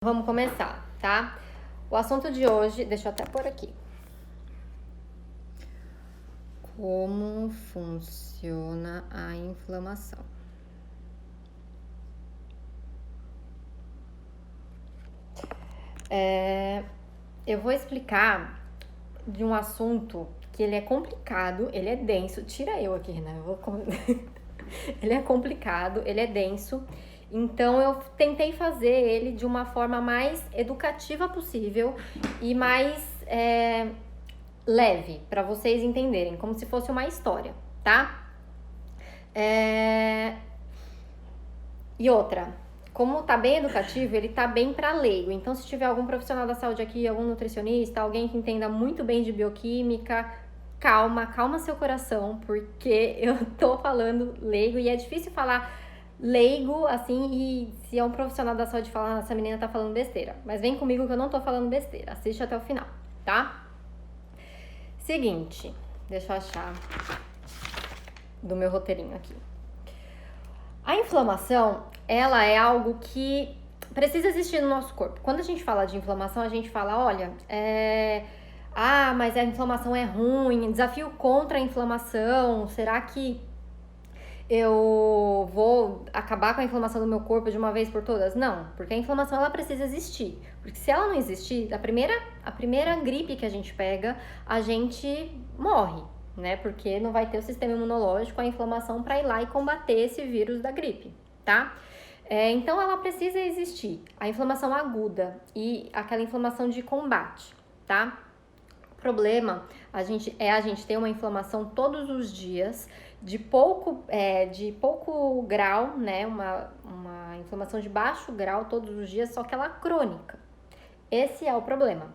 Vamos começar, tá? O assunto de hoje, deixa eu até pôr aqui. Como funciona a inflamação? Eu vou explicar de um assunto que ele é complicado, ele é denso. Tira eu aqui, né? Ele é complicado, ele é denso. Então, eu tentei fazer ele de uma forma mais educativa possível e mais leve, para vocês entenderem, como se fosse uma história, tá? E outra, como tá bem educativo, ele tá bem para leigo. Então, se tiver algum profissional da saúde aqui, algum nutricionista, alguém que entenda muito bem de bioquímica, calma seu coração, porque eu tô falando leigo e é difícil falar leigo, assim, e se é um profissional da saúde falar, essa menina tá falando besteira. Mas vem comigo que eu não tô falando besteira. Assiste até o final, tá? Seguinte, deixa eu achar do meu roteirinho aqui. A inflamação, ela é algo que precisa existir no nosso corpo. Quando a gente fala de inflamação, a gente fala, olha, mas a inflamação é ruim, desafio contra a inflamação, será que eu vou acabar com a inflamação do meu corpo de uma vez por todas? Não, porque a inflamação ela precisa existir. Porque se ela não existir, a primeira gripe que a gente pega, a gente morre, né? Porque não vai ter o sistema imunológico, a inflamação para ir lá e combater esse vírus da gripe, tá? Então ela precisa existir. A inflamação aguda e aquela inflamação de combate, tá? O problema a gente ter uma inflamação todos os dias de pouco grau, né? Uma inflamação de baixo grau todos os dias, só que ela é crônica. Esse é o problema.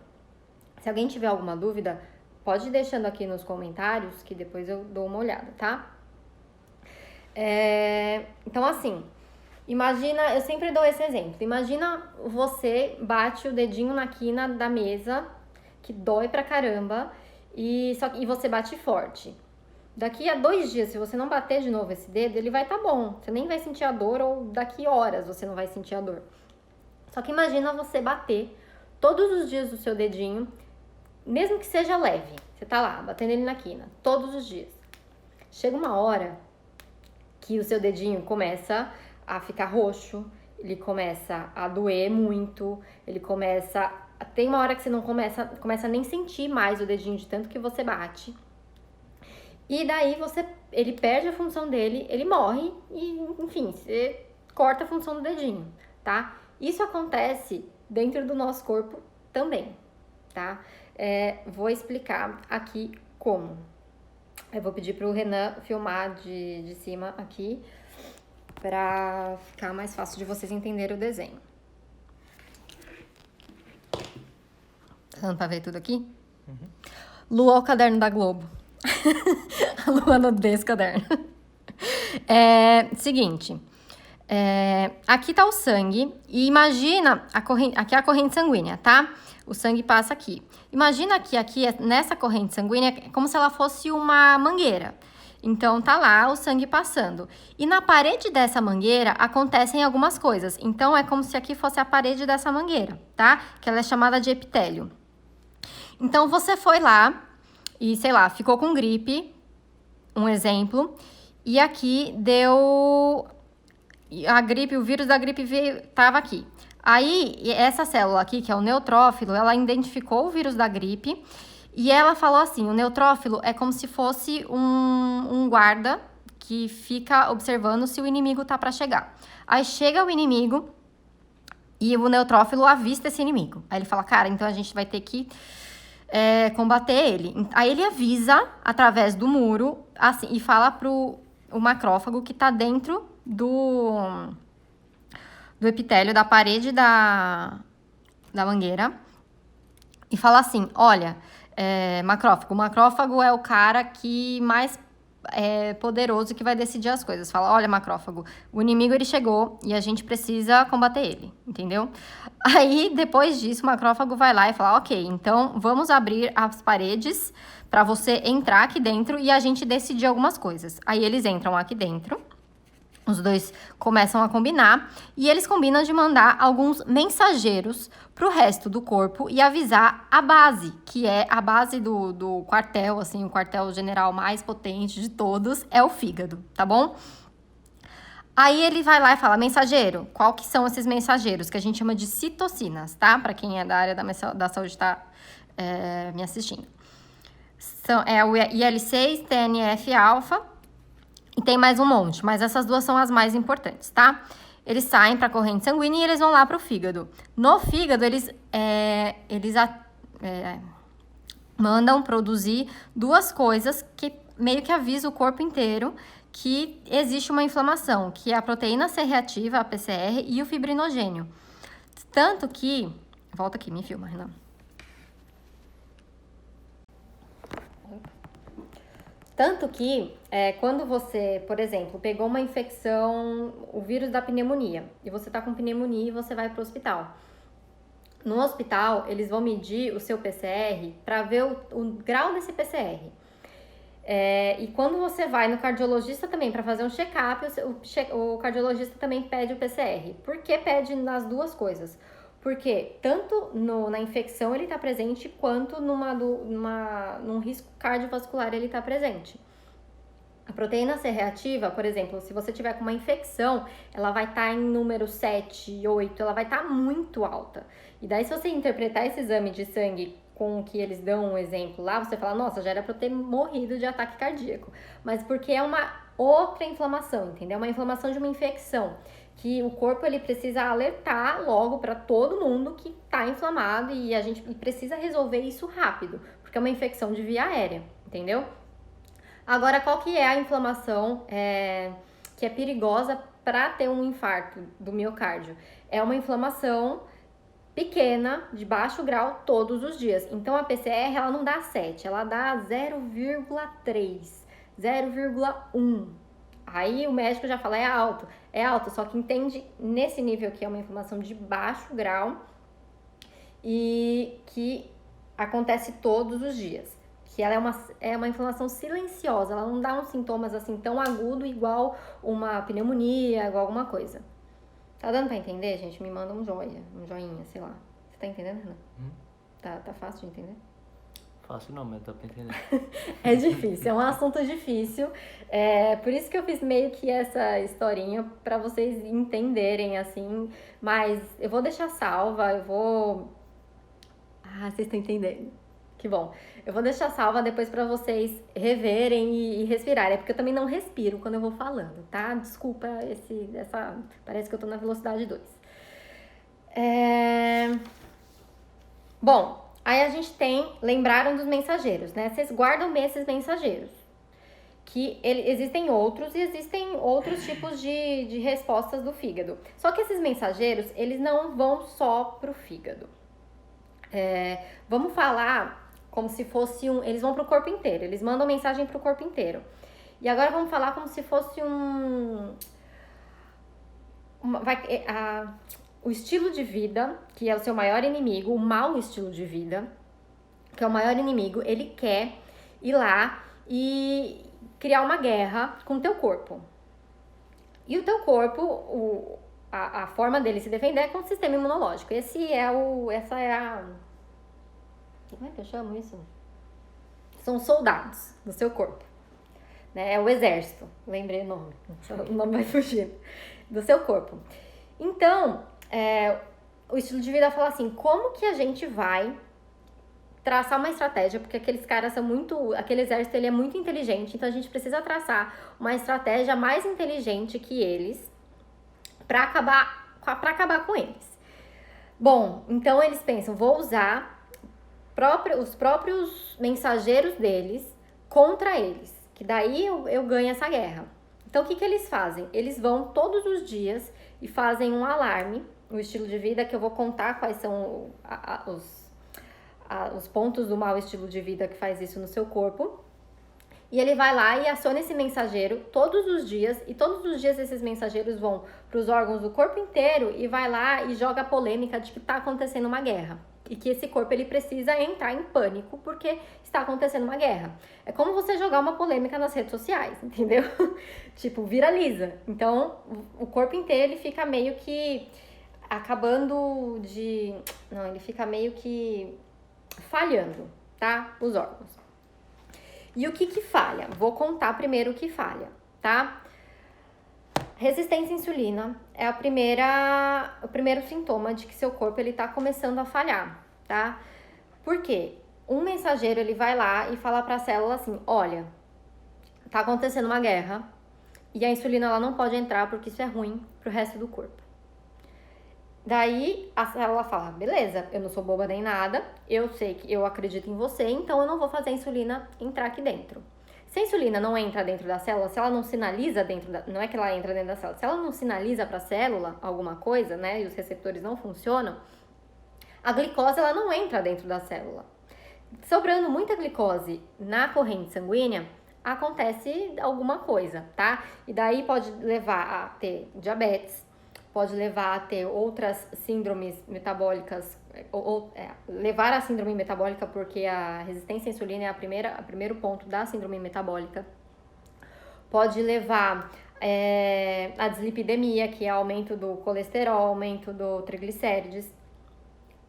Se alguém tiver alguma dúvida, pode ir deixando aqui nos comentários que depois eu dou uma olhada, tá? Então, assim, imagina, eu sempre dou esse exemplo. Imagina você bate o dedinho na quina da mesa, que dói pra caramba, e você bate forte. Daqui a 2 dias, se você não bater de novo esse dedo, ele vai estar bom. Você nem vai sentir a dor, ou daqui horas você não vai sentir a dor. Só que imagina você bater todos os dias o seu dedinho, mesmo que seja leve. Você tá lá, batendo ele na quina, todos os dias. Chega uma hora que o seu dedinho começa a ficar roxo, ele começa a doer muito, tem uma hora que você não começa a nem sentir mais o dedinho de tanto que você bate. E daí ele perde a função dele, ele morre e, enfim, você corta a função do dedinho, tá? Isso acontece dentro do nosso corpo também, tá? Vou explicar aqui como. Eu vou pedir pro Renan filmar de cima aqui pra ficar mais fácil de vocês entenderem o desenho. Tá dando pra ver tudo aqui? Uhum. Lua ao caderno da Globo. A lua no desse caderno. Seguinte. Aqui tá o sangue. E imagina aqui é a corrente sanguínea, tá? O sangue passa aqui. Imagina que aqui, nessa corrente sanguínea, é como se ela fosse uma mangueira. Então, tá lá o sangue passando. E na parede dessa mangueira acontecem algumas coisas. Então, é como se aqui fosse a parede dessa mangueira, tá? Que ela é chamada de epitélio. Então, você foi lá e, sei lá, ficou com gripe, um exemplo, e aqui deu a gripe, o vírus da gripe estava aqui. Aí, essa célula aqui, que é o neutrófilo, ela identificou o vírus da gripe e ela falou assim, o neutrófilo é como se fosse um guarda que fica observando se o inimigo tá para chegar. Aí chega o inimigo e o neutrófilo avista esse inimigo. Aí ele fala, cara, então a gente vai ter que combater ele. Aí ele avisa através do muro assim, e fala pro o macrófago que tá dentro do epitélio, da parede da mangueira, e fala assim, olha, macrófago. O macrófago é o cara que mais poderoso que vai decidir as coisas. Fala, olha, macrófago, o inimigo ele chegou e a gente precisa combater ele, entendeu? Aí, depois disso, o macrófago vai lá e fala, ok, então vamos abrir as paredes para você entrar aqui dentro e a gente decidir algumas coisas. Aí eles entram aqui dentro Os dois começam a combinar e eles combinam de mandar alguns mensageiros para o resto do corpo e avisar a base, que é a base do quartel, assim, o quartel-general mais potente de todos é o fígado, tá bom? Aí ele vai lá e fala, mensageiro, qual que são esses mensageiros? Que a gente chama de citocinas, tá? Para quem é da área da saúde tá me assistindo. É o IL-6, TNF-alfa, e tem mais um monte, mas essas duas são as mais importantes, tá? Eles saem para a corrente sanguínea e eles vão lá para o fígado. No fígado, eles mandam produzir duas coisas que meio que avisam o corpo inteiro que existe uma inflamação, que é a proteína C reativa, a PCR, e o fibrinogênio. Tanto que... Volta aqui, me filma, Renan. Tanto que, quando você, por exemplo, pegou uma infecção, o vírus da pneumonia, e você tá com pneumonia e você vai pro hospital. No hospital, eles vão medir o seu PCR para ver o grau desse PCR. E quando você vai no cardiologista também para fazer um check-up, o cardiologista também pede o PCR. Por que pede nas duas coisas? Porque tanto na infecção ele está presente, quanto num risco cardiovascular ele está presente. A proteína C reativa, por exemplo, se você tiver com uma infecção, ela vai estar em número 7, 8, ela vai estar muito alta. E daí, se você interpretar esse exame de sangue com que eles dão um exemplo lá, você fala, nossa, já era para eu ter morrido de ataque cardíaco. Mas porque é uma outra inflamação, entendeu? Uma inflamação de uma infecção, que o corpo ele precisa alertar logo para todo mundo que está inflamado e a gente precisa resolver isso rápido, porque é uma infecção de via aérea, entendeu? Agora, qual que é a inflamação que é perigosa para ter um infarto do miocárdio? É uma inflamação pequena, de baixo grau, todos os dias. Então, a PCR, ela não dá 7, ela dá 0,3, 0,1. Aí, o médico já fala, é alto, só que entende nesse nível que é uma inflamação de baixo grau e que acontece todos os dias. Que ela é uma inflamação silenciosa, ela não dá uns sintomas assim tão agudos igual uma pneumonia, igual alguma coisa. Tá dando pra entender, gente? Me manda um joinha, sei lá. Você tá entendendo, Renan? Tá fácil de entender? Fácil não, mas dá pra entender. É difícil, é um assunto difícil. Por isso que eu fiz meio que essa historinha pra vocês entenderem, assim. Mas eu vou deixar salva, vocês estão entendendo. Que bom. Eu vou deixar salva depois pra vocês reverem e respirarem. É porque eu também não respiro quando eu vou falando, tá? Desculpa parece que eu tô na velocidade 2. Bom, aí a gente lembraram dos mensageiros, né? Vocês guardam bem esses mensageiros. Que existem outros tipos de respostas do fígado. Só que esses mensageiros, eles não vão só pro fígado. Vamos falar como se fosse eles vão pro corpo inteiro, eles mandam mensagem pro corpo inteiro. E agora vamos falar como se fosse o estilo de vida, que é o seu maior inimigo, o mau estilo de vida, que é o maior inimigo, ele quer ir lá e criar uma guerra com o teu corpo. E o teu corpo, a forma dele se defender é com o sistema imunológico. Como é que eu chamo isso? São soldados do seu corpo. Né? É o exército. Lembrei o nome. O nome vai fugir. Do seu corpo. Então, o estilo de vida fala assim, como que a gente vai traçar uma estratégia? Porque aquele exército ele é muito inteligente, então a gente precisa traçar uma estratégia mais inteligente que eles para acabar com eles. Bom, então eles pensam, vou usar os próprios mensageiros deles contra eles, que daí eu ganho essa guerra. Então, o que eles fazem? Eles vão todos os dias e fazem um alarme, o estilo de vida, que eu vou contar quais são os pontos do mau estilo de vida que faz isso no seu corpo. E ele vai lá e aciona esse mensageiro todos os dias, e todos os dias esses mensageiros vão para os órgãos do corpo inteiro e vai lá e joga a polêmica de que está acontecendo uma guerra. E que esse corpo ele precisa entrar em pânico porque está acontecendo uma guerra. É como você jogar uma polêmica nas redes sociais, entendeu? Tipo, viraliza. Então, o corpo inteiro ele fica meio que acabando de... Não, ele fica meio que falhando, tá? Os órgãos. E o que falha? Vou contar primeiro o que falha, tá? Resistência à insulina é o primeiro sintoma de que seu corpo ele tá começando a falhar, tá? Por quê? Um mensageiro ele vai lá e fala para a célula assim: olha, tá acontecendo uma guerra e a insulina ela não pode entrar porque isso é ruim pro resto do corpo. Daí a célula fala: beleza, eu não sou boba nem nada, eu sei que eu acredito em você, então eu não vou fazer a insulina entrar aqui dentro. Se a insulina não entra dentro da célula, se ela não sinaliza não é que ela entra dentro da célula, se ela não sinaliza para a célula alguma coisa, né, e os receptores não funcionam, a glicose ela não entra dentro da célula. Sobrando muita glicose na corrente sanguínea, acontece alguma coisa, tá? E daí pode levar a ter diabetes, pode levar a ter outras síndromes metabólicas, levar a síndrome metabólica, porque a resistência à insulina é o primeiro ponto da síndrome metabólica. Pode levar a dislipidemia, que é aumento do colesterol, aumento do triglicérides.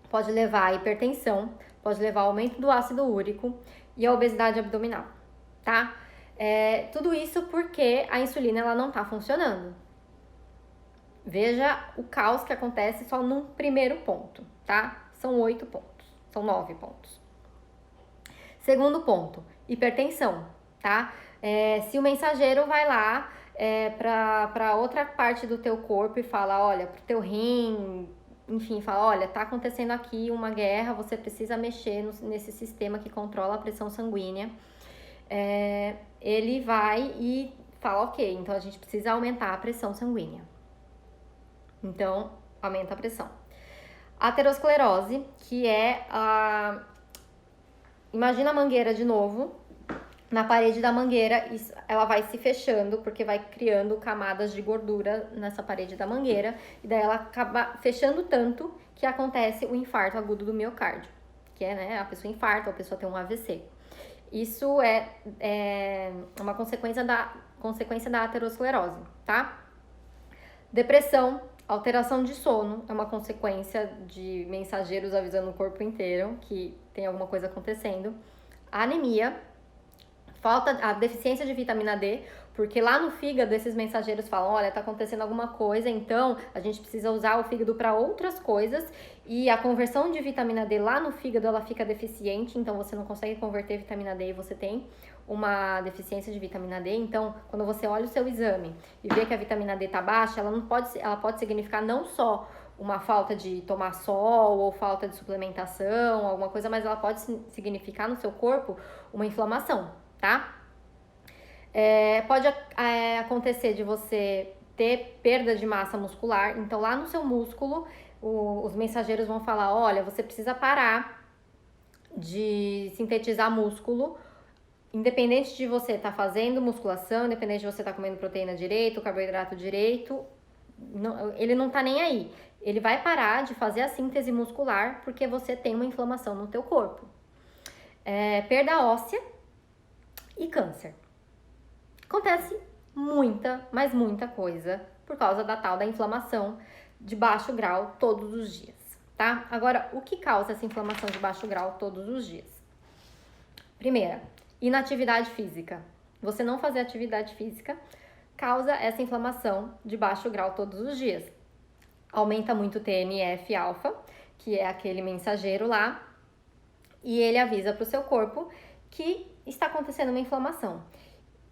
Pode levar a hipertensão, pode levar ao aumento do ácido úrico e a obesidade abdominal, tá? Tudo isso porque a insulina ela não tá funcionando. Veja o caos que acontece só num primeiro ponto, tá? São 8 pontos, são 9 pontos. Segundo ponto, hipertensão, tá? Se o mensageiro vai lá para outra parte do teu corpo e fala, olha, pro teu rim, enfim, fala, olha, tá acontecendo aqui uma guerra, você precisa mexer nesse sistema que controla a pressão sanguínea. Ele vai e fala, ok, então a gente precisa aumentar a pressão sanguínea. Então, aumenta a pressão. Aterosclerose, que é a... Imagina a mangueira de novo. Na parede da mangueira, ela vai se fechando, porque vai criando camadas de gordura nessa parede da mangueira. E daí ela acaba fechando tanto que acontece o infarto agudo do miocárdio. Que é, né, a pessoa infarta, a pessoa tem um AVC. Isso é uma consequência da aterosclerose, tá? Depressão, alteração de sono, é uma consequência de mensageiros avisando o corpo inteiro que tem alguma coisa acontecendo. Anemia, a deficiência de vitamina D, porque lá no fígado esses mensageiros falam, olha, tá acontecendo alguma coisa, então a gente precisa usar o fígado para outras coisas, e a conversão de vitamina D lá no fígado ela fica deficiente, então você não consegue converter vitamina D e você tem uma deficiência de vitamina D. Então, quando você olha o seu exame e vê que a vitamina D tá baixa, ela pode significar não só uma falta de tomar sol ou falta de suplementação, alguma coisa, mas ela pode significar no seu corpo uma inflamação, tá? Pode acontecer de você ter perda de massa muscular, então lá no seu músculo os mensageiros vão falar, olha, você precisa parar de sintetizar músculo, independente de você estar fazendo musculação, independente de você estar comendo proteína direito, carboidrato direito, ele não tá nem aí. Ele vai parar de fazer a síntese muscular porque você tem uma inflamação no teu corpo. Perda óssea e câncer. Acontece mas muita coisa por causa da tal da inflamação de baixo grau todos os dias, tá? Agora, o que causa essa inflamação de baixo grau todos os dias? Primeira, inatividade física. Você não fazer atividade física causa essa inflamação de baixo grau todos os dias. Aumenta muito o TNF-alfa, que é aquele mensageiro lá, e ele avisa para o seu corpo que está acontecendo uma inflamação.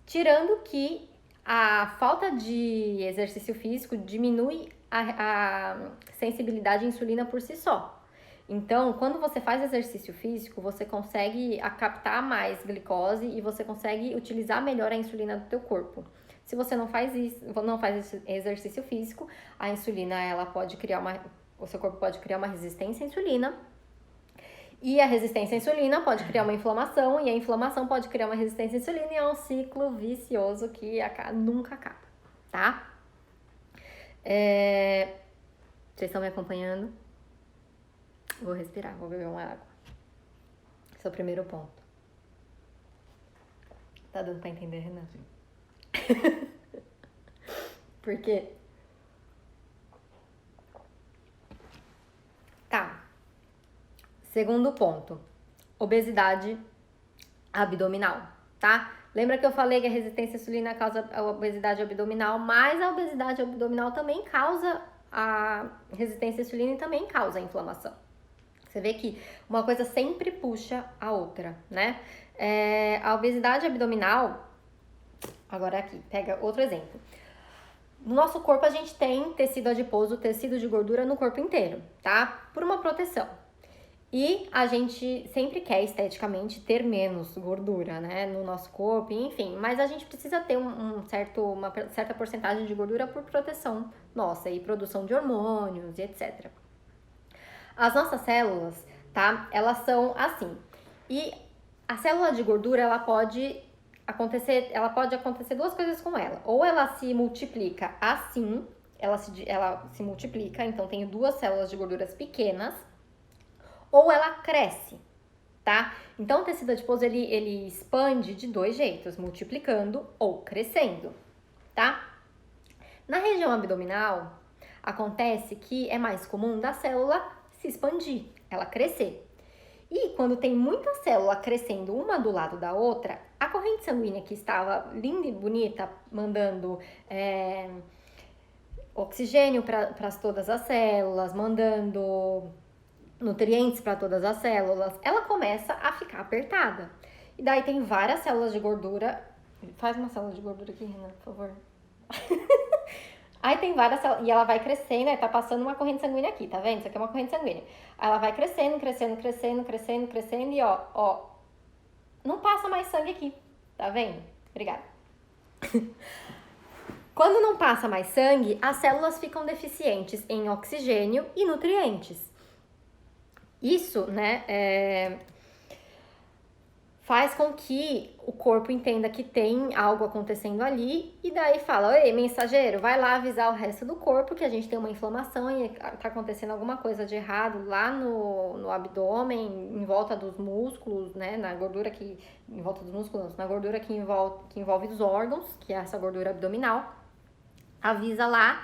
Tirando que a falta de exercício físico diminui a sensibilidade à insulina por si só. Então, quando você faz exercício físico, você consegue captar mais glicose e você consegue utilizar melhor a insulina do teu corpo. Se você não faz esse exercício físico, a insulina, o seu corpo pode criar uma resistência à insulina E a resistência à insulina pode criar uma inflamação, e a inflamação pode criar uma resistência à insulina, e é um ciclo vicioso que nunca acaba, tá? Vocês estão me acompanhando? Vou respirar, vou beber uma água. Esse é o primeiro ponto. Tá dando pra entender, Renan? Sim. Por quê? Tá. Segundo ponto. Obesidade abdominal, tá? Lembra que eu falei que a resistência à insulina causa a obesidade abdominal, mas a obesidade abdominal também causa a resistência à insulina e também causa a inflamação. Você vê que uma coisa sempre puxa a outra, né? A obesidade abdominal, agora aqui, pega outro exemplo. No nosso corpo a gente tem tecido adiposo, tecido de gordura no corpo inteiro, tá? Por uma proteção. E a gente sempre quer esteticamente ter menos gordura, né, no nosso corpo, enfim, mas a gente precisa ter uma certa porcentagem de gordura por proteção nossa e produção de hormônios e etc. As nossas células, tá, elas são assim. E a célula de gordura, ela pode acontecer duas coisas com ela. Ou ela se multiplica assim, ela se multiplica, então tem duas células de gorduras pequenas, ou ela cresce, tá? Então, o tecido adiposo, ele expande de dois jeitos, multiplicando ou crescendo, tá? Na região abdominal, acontece que é mais comum da célula se expandir, ela crescer. E quando tem muita célula crescendo uma do lado da outra, a corrente sanguínea que estava linda e bonita, mandando oxigênio para todas as células, mandando nutrientes para todas as células, ela começa a ficar apertada. E daí tem várias células de gordura. Faz uma célula de gordura aqui, Renan, por favor. Aí tem várias células, e ela vai crescendo, tá passando uma corrente sanguínea aqui, tá vendo? Isso aqui é uma corrente sanguínea. Aí ela vai crescendo, e ó, não passa mais sangue aqui, tá vendo? Obrigada. Quando não passa mais sangue, as células ficam deficientes em oxigênio e nutrientes. Isso, né, faz com que o corpo entenda que tem algo acontecendo ali e daí fala, ei, mensageiro, vai lá avisar o resto do corpo que a gente tem uma inflamação e tá acontecendo alguma coisa de errado lá no abdômen, em volta dos músculos, né, na gordura que, em volta dos músculos, na gordura que envolve os órgãos, que é essa gordura abdominal, avisa lá.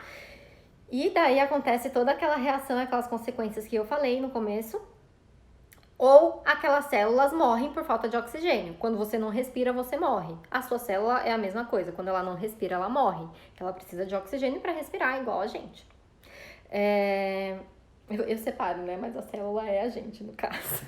E daí acontece toda aquela reação, aquelas consequências que eu falei no começo. Ou aquelas células morrem por falta de oxigênio. Quando você não respira, você morre. A sua célula é a mesma coisa. Quando ela não respira, ela morre. Ela precisa de oxigênio para respirar, igual a gente. Eu separo, né? Mas a célula é a gente, no caso.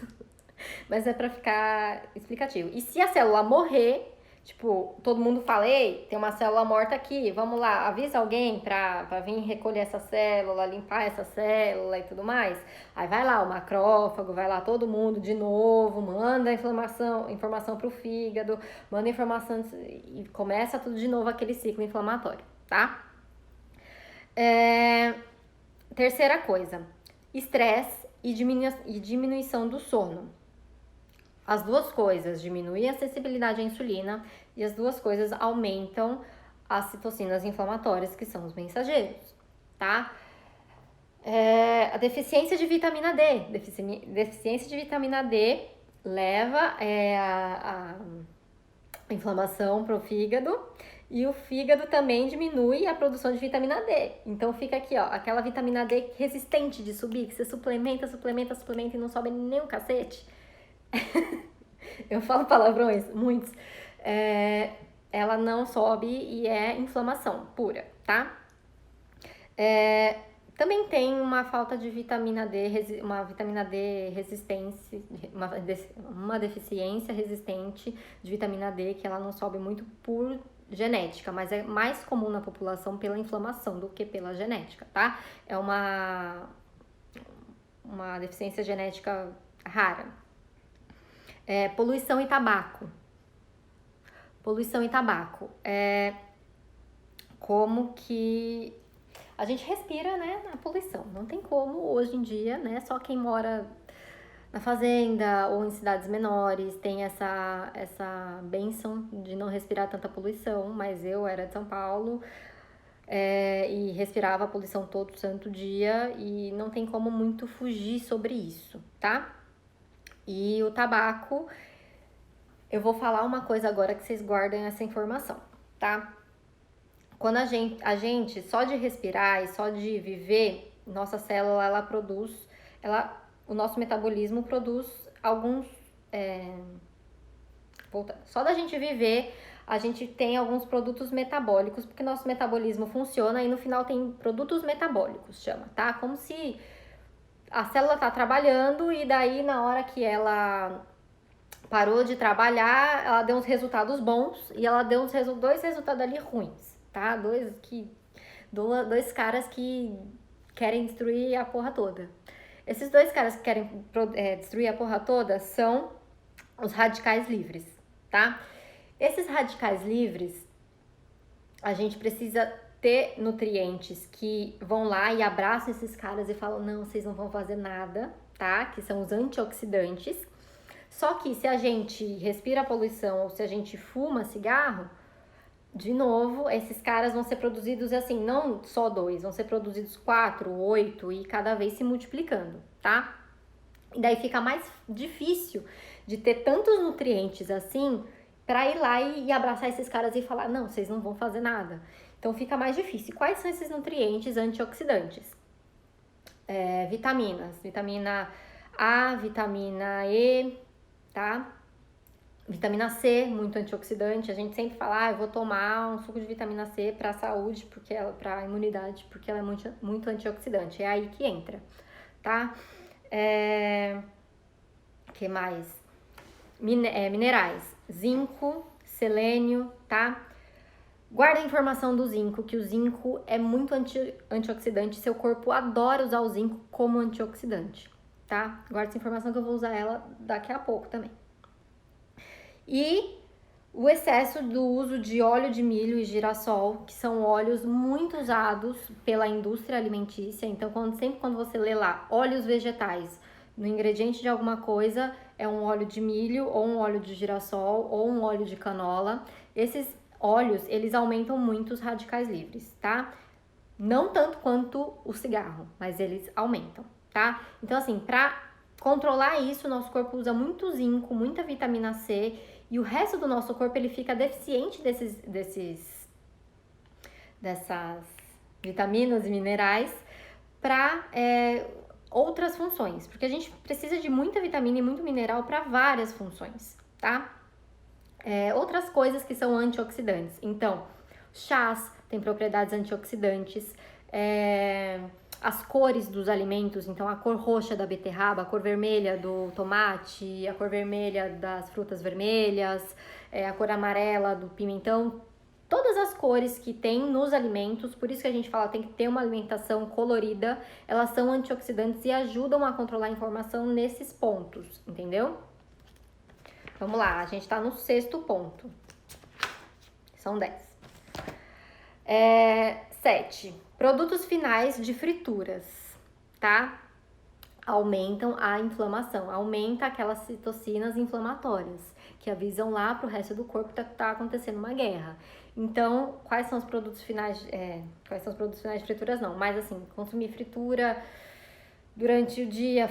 Mas é para ficar explicativo. E se a célula morrer... Tipo, todo mundo fala, ei, tem uma célula morta aqui, vamos lá, avisa alguém pra vir recolher essa célula, limpar essa célula e tudo mais. Aí vai lá o macrófago, vai lá todo mundo de novo, manda informação pro fígado, manda informação e começa tudo de novo aquele ciclo inflamatório, tá? Terceira coisa, estresse e diminuição do sono. As duas coisas diminuem a sensibilidade à insulina e as duas coisas aumentam as citocinas inflamatórias, que são os mensageiros, tá? A deficiência de vitamina D. Deficiência de vitamina D leva a inflamação para o fígado e o fígado também diminui a produção de vitamina D. Então fica aqui, ó, aquela vitamina D resistente de subir, que você suplementa e não sobe nem o cacete. Eu falo palavrões, muitos. Ela não sobe e é inflamação pura, tá? Também tem uma falta de vitamina D, uma vitamina D resistência, uma deficiência resistente de vitamina D, que ela não sobe muito por genética, mas é mais comum na população pela inflamação do que pela genética, tá? É uma deficiência genética rara. Poluição e tabaco. Poluição e tabaco. Como que a gente respira, né, na poluição. Não tem como hoje em dia, né? Só quem mora na fazenda ou em cidades menores, tem essa bênção de não respirar tanta poluição, mas eu era de São Paulo, e respirava a poluição todo santo dia e não tem como muito fugir sobre isso, tá? E o tabaco, eu vou falar uma coisa agora que vocês guardem essa informação, tá? Quando a gente só de respirar e só de viver, nossa célula, ela produz, o nosso metabolismo produz alguns, só da gente viver, a gente tem alguns produtos metabólicos, porque nosso metabolismo funciona e no final tem produtos metabólicos, chama, tá? Como se a célula tá trabalhando e daí na hora que ela parou de trabalhar, ela deu uns resultados bons e ela deu dois resultados ali ruins, tá? Dois caras que querem destruir a porra toda. Esses dois caras que querem destruir a porra toda são os radicais livres, tá? Esses radicais livres, a gente precisa ter nutrientes que vão lá e abraçam esses caras e falam, não, vocês não vão fazer nada, tá? Que são os antioxidantes. Só que se a gente respira a poluição ou se a gente fuma cigarro, de novo, esses caras vão ser produzidos assim, não só 2, vão ser produzidos 4, 8 e cada vez se multiplicando, tá? E daí fica mais difícil de ter tantos nutrientes assim para ir lá e abraçar esses caras e falar, não, vocês não vão fazer nada. Então fica mais difícil. Quais são esses nutrientes antioxidantes? Vitaminas, vitamina A, vitamina E, tá? Vitamina C, muito antioxidante. A gente sempre fala, eu vou tomar um suco de vitamina C para a saúde, para imunidade, porque ela é muito antioxidante. É aí que entra, tá? Que mais? Minerais, zinco, selênio, tá? Guarda a informação do zinco, que o zinco é muito antioxidante. Seu corpo adora usar o zinco como antioxidante, tá? Guarda essa informação que eu vou usar ela daqui a pouco também. E o excesso do uso de óleo de milho e girassol, que são óleos muito usados pela indústria alimentícia. Então, sempre quando você lê lá óleos vegetais, no ingrediente de alguma coisa é um óleo de milho, ou um óleo de girassol, ou um óleo de canola. Esses óleos, eles aumentam muito os radicais livres, tá? Não tanto quanto o cigarro, mas eles aumentam, tá? Então, assim, pra controlar isso, nosso corpo usa muito zinco, muita vitamina C, e o resto do nosso corpo, ele fica deficiente dessas vitaminas e minerais para outras funções, porque a gente precisa de muita vitamina e muito mineral para várias funções, tá? Outras coisas que são antioxidantes. Então, chás têm propriedades antioxidantes, as cores dos alimentos, então a cor roxa da beterraba, a cor vermelha do tomate, a cor vermelha das frutas vermelhas, a cor amarela do pimentão, todas as cores que tem nos alimentos, por isso que a gente fala tem que ter uma alimentação colorida, elas são antioxidantes e ajudam a controlar a inflamação nesses pontos, entendeu? Vamos lá, a gente tá no 6º ponto. São 10. 7. Produtos finais de frituras, tá? Aumentam a inflamação, aumenta aquelas citocinas inflamatórias que avisam lá pro resto do corpo que tá acontecendo uma guerra. Então, quais são os produtos finais? Quais são os produtos finais de frituras? Não, mas assim, consumir fritura durante o dia,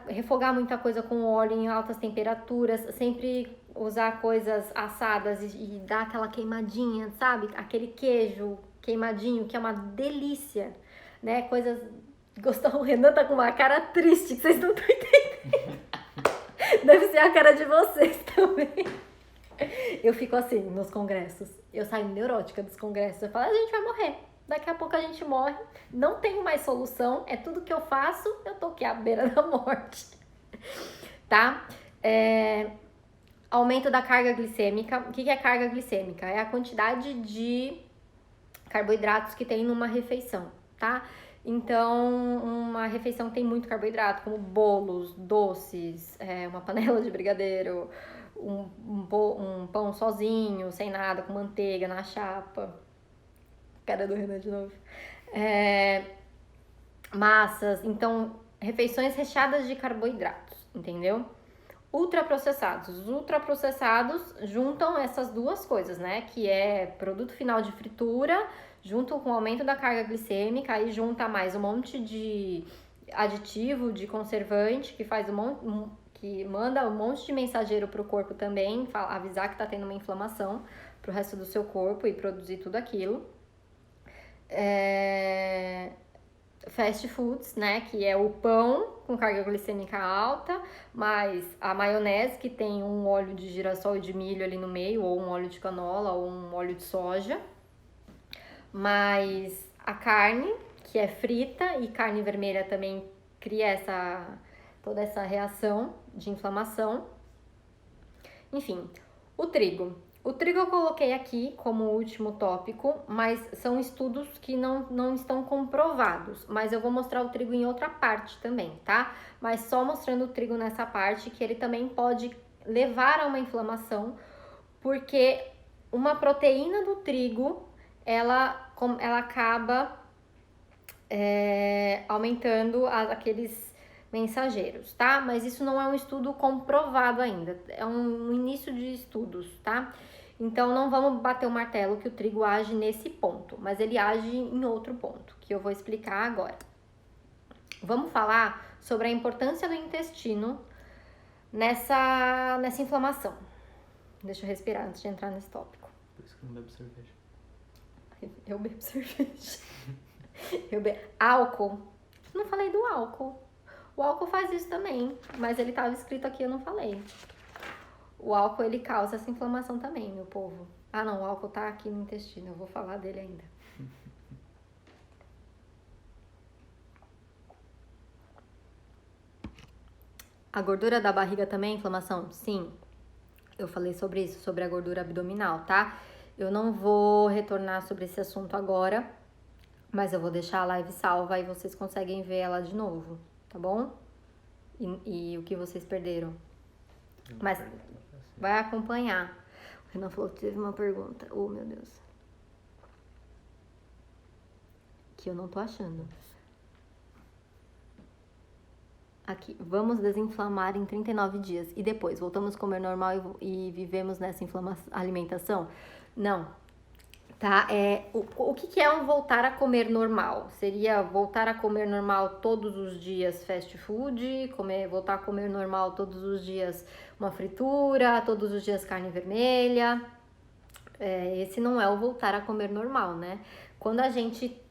refogar muita coisa com óleo em altas temperaturas, sempre usar coisas assadas e dar aquela queimadinha, sabe? Aquele queijo queimadinho, que é uma delícia, né? Coisas gostoso. O Renan tá com uma cara triste, que vocês não estão entendendo. Deve ser a cara de vocês também. Eu fico assim nos congressos. Eu saio neurótica dos congressos. Eu falo, a gente vai morrer. Daqui a pouco a gente morre. Não tenho mais solução. É tudo que eu faço. Eu tô aqui à beira da morte. Tá? Aumento da carga glicêmica. O que é carga glicêmica? É a quantidade de carboidratos que tem numa refeição, tá? Então, uma refeição tem muito carboidrato, como bolos, doces, uma panela de brigadeiro, um pão sozinho, sem nada, com manteiga na chapa. Cara do Renan de novo. Massas. Então, refeições recheadas de carboidratos, entendeu? Ultraprocessados. Os ultraprocessados juntam essas duas coisas, né? Que é produto final de fritura, junto com o aumento da carga glicêmica, aí junta mais um monte de aditivo, de conservante, que faz que manda um monte de mensageiro pro corpo também, avisar que tá tendo uma inflamação pro resto do seu corpo e produzir tudo aquilo. Fast foods, né, que é o pão com carga glicêmica alta, mais a maionese que tem um óleo de girassol e de milho ali no meio, ou um óleo de canola, ou um óleo de soja, mais a carne, que é frita, e carne vermelha também cria toda essa reação de inflamação. Enfim, o trigo. O trigo eu coloquei aqui como último tópico, mas são estudos que não estão comprovados. Mas eu vou mostrar o trigo em outra parte também, tá? Mas só mostrando o trigo nessa parte, que ele também pode levar a uma inflamação, porque uma proteína do trigo, ela acaba aumentando aqueles mensageiros, tá? Mas isso não é um estudo comprovado ainda, é um início de estudos, tá? Então não vamos bater o martelo que o trigo age nesse ponto, mas ele age em outro ponto, que eu vou explicar agora. Vamos falar sobre a importância do intestino nessa inflamação. Deixa eu respirar antes de entrar nesse tópico. Por isso que eu não bebo cerveja. Eu bebo cerveja. Álcool. Não falei do álcool. O álcool faz isso também, mas ele estava escrito aqui, eu não falei. O álcool, ele causa essa inflamação também, meu povo. Ah, não, o álcool tá aqui no intestino, eu vou falar dele ainda. A gordura da barriga também é inflamação? Sim. Eu falei sobre isso, sobre a gordura abdominal, tá? Eu não vou retornar sobre esse assunto agora, mas eu vou deixar a live salva e vocês conseguem ver ela de novo, tá bom? E o que vocês perderam. Mas vai acompanhar. O Renan falou que teve uma pergunta. Oh, meu Deus. Que eu não tô achando. Aqui. Vamos desinflamar em 39 dias. E depois, voltamos a comer normal e vivemos nessa alimentação? Não. Tá? O que é um voltar a comer normal? Seria voltar a comer normal todos os dias fast food, voltar a comer normal todos os dias uma fritura, todos os dias carne vermelha. Esse não é o voltar a comer normal, né? Quando a gente...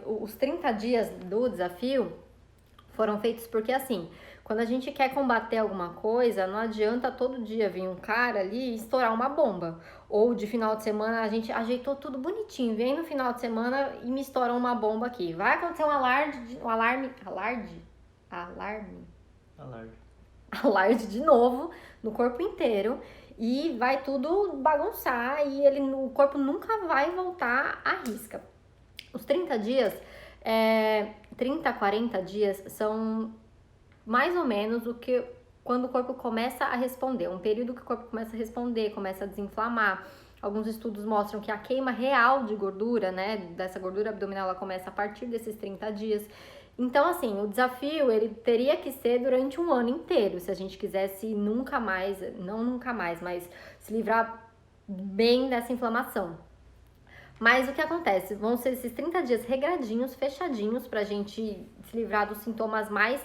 Os 30 dias do desafio foram feitos porque, assim, quando a gente quer combater alguma coisa, não adianta todo dia vir um cara ali e estourar uma bomba. Ou de final de semana a gente ajeitou tudo bonitinho, vem no final de semana e me estoura uma bomba aqui. Vai acontecer um alarde de novo no corpo inteiro e vai tudo bagunçar e o corpo nunca vai voltar à risca. Os 30 dias, 30 a 40 dias são mais ou menos quando o corpo começa a responder, um período que o corpo começa a responder, começa a desinflamar. Alguns estudos mostram que a queima real de gordura, né, dessa gordura abdominal, ela começa a partir desses 30 dias. Então, assim, o desafio, ele teria que ser durante um ano inteiro, se a gente quisesse mas se livrar bem dessa inflamação. Mas o que acontece? Vão ser esses 30 dias regradinhos, fechadinhos, pra gente se livrar dos sintomas mais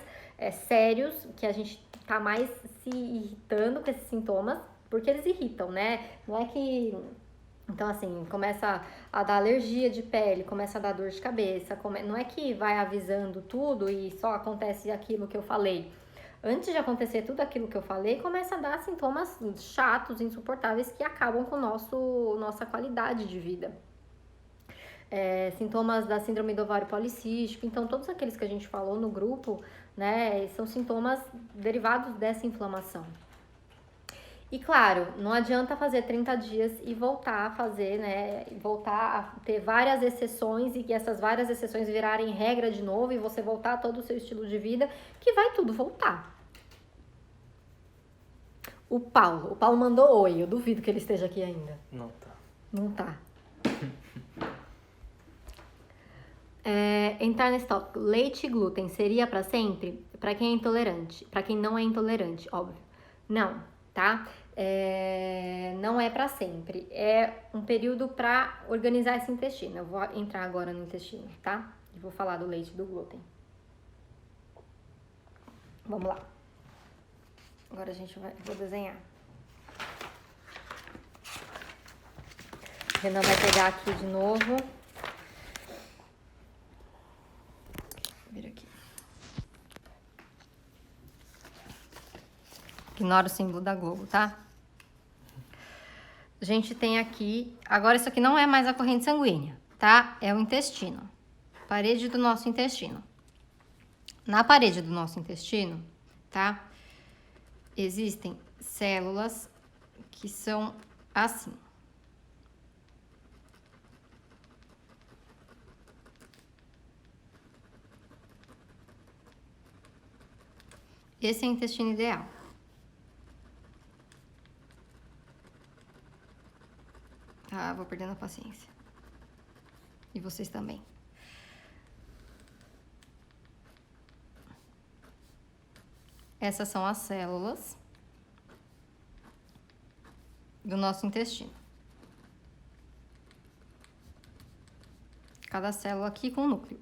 sérios, que a gente tá mais se irritando com esses sintomas, porque eles irritam, né? Não é que... Então, assim, começa a dar alergia de pele, começa a dar dor de cabeça, não é que vai avisando tudo e só acontece aquilo que eu falei. Antes de acontecer tudo aquilo que eu falei, começa a dar sintomas chatos, insuportáveis, que acabam com nossa qualidade de vida. Sintomas da síndrome do ovário policístico, então todos aqueles que a gente falou no grupo, né, são sintomas derivados dessa inflamação. E claro, não adianta fazer 30 dias e voltar a fazer, né, voltar a ter várias exceções e que essas várias exceções virarem regra de novo e você voltar a todo o seu estilo de vida, que vai tudo voltar. O Paulo mandou oi, eu duvido que ele esteja aqui ainda. Não tá. Não tá. Entrar nesse tópico, leite e glúten seria para sempre? Para quem é intolerante, para quem não é intolerante, óbvio. Não, tá? Não é para sempre. É um período para organizar esse intestino. Eu vou entrar agora no intestino, tá? E vou falar do leite e do glúten. Vamos lá. Agora vou desenhar. Renan vai pegar aqui de novo. Vira aqui. Ignora o símbolo da Globo, tá? A gente tem aqui... Agora, isso aqui não é mais a corrente sanguínea, tá? É o intestino. Parede do nosso intestino. Na parede do nosso intestino, tá? Existem células que são assim. Esse é o intestino ideal. Tá, vou perdendo a paciência. E vocês também. Essas são as células do nosso intestino. Cada célula aqui com um núcleo.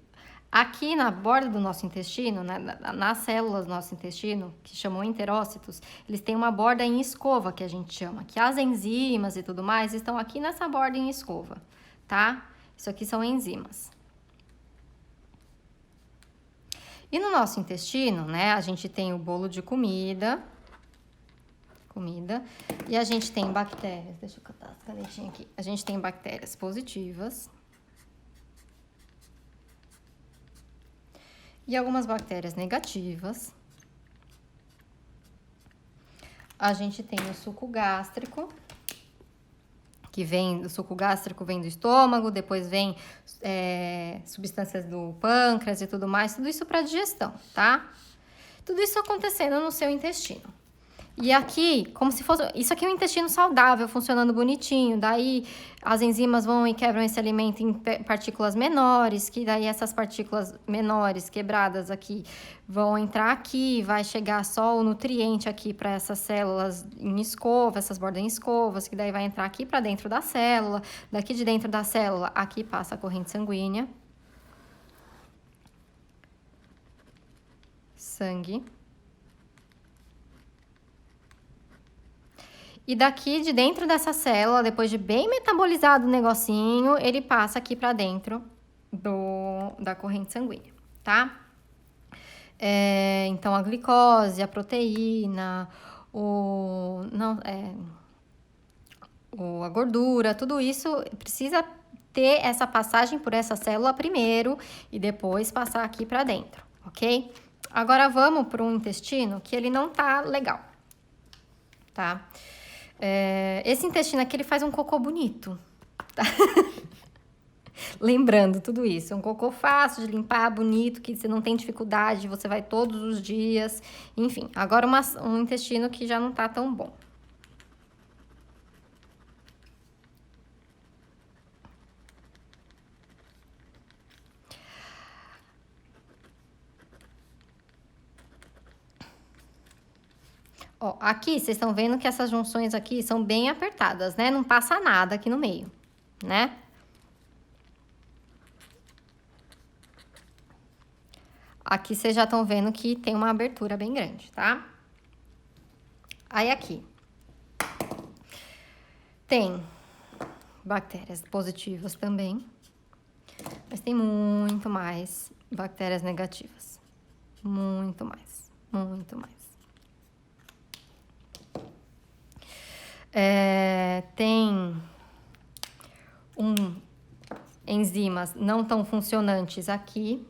Aqui na borda do nosso intestino, nas células do nosso intestino, que chamam enterócitos, eles têm uma borda em escova, que a gente chama, que as enzimas e tudo mais estão aqui nessa borda em escova, tá? Isso aqui são enzimas. E no nosso intestino, né, a gente tem o bolo de comida, e a gente tem bactérias, deixa eu catar as canetinhas aqui, a gente tem bactérias positivas, e algumas bactérias negativas. A gente tem o suco gástrico, o suco gástrico vem do estômago, depois vem substâncias do pâncreas e tudo mais, tudo isso para digestão, tá? Tudo isso acontecendo no seu intestino. E aqui, como se fosse... Isso aqui é um intestino saudável, funcionando bonitinho. Daí, as enzimas vão e quebram esse alimento em partículas menores, que daí essas partículas menores quebradas aqui vão entrar aqui, vai chegar só o nutriente aqui para essas células em escova, essas bordas em escovas, que daí vai entrar aqui para dentro da célula. Daqui de dentro da célula, aqui passa a corrente sanguínea. Sangue. E daqui de dentro dessa célula, depois de bem metabolizado o negocinho, ele passa aqui para dentro da corrente sanguínea, tá? Então, a glicose, a proteína, a gordura, tudo isso precisa ter essa passagem por essa célula primeiro e depois passar aqui para dentro, ok? Agora, vamos para um intestino que ele não tá legal, tá? Esse intestino aqui, ele faz um cocô bonito, tá? Lembrando tudo isso, um cocô fácil de limpar, bonito, que você não tem dificuldade, você vai todos os dias, enfim. Agora, um intestino que já não tá tão bom. Ó, aqui, vocês estão vendo que essas junções aqui são bem apertadas, né? Não passa nada aqui no meio, né? Aqui vocês já estão vendo que tem uma abertura bem grande, tá? Aí aqui tem bactérias positivas também, mas tem muito mais bactérias negativas. Muito mais, muito mais. Tem enzimas não tão funcionantes aqui.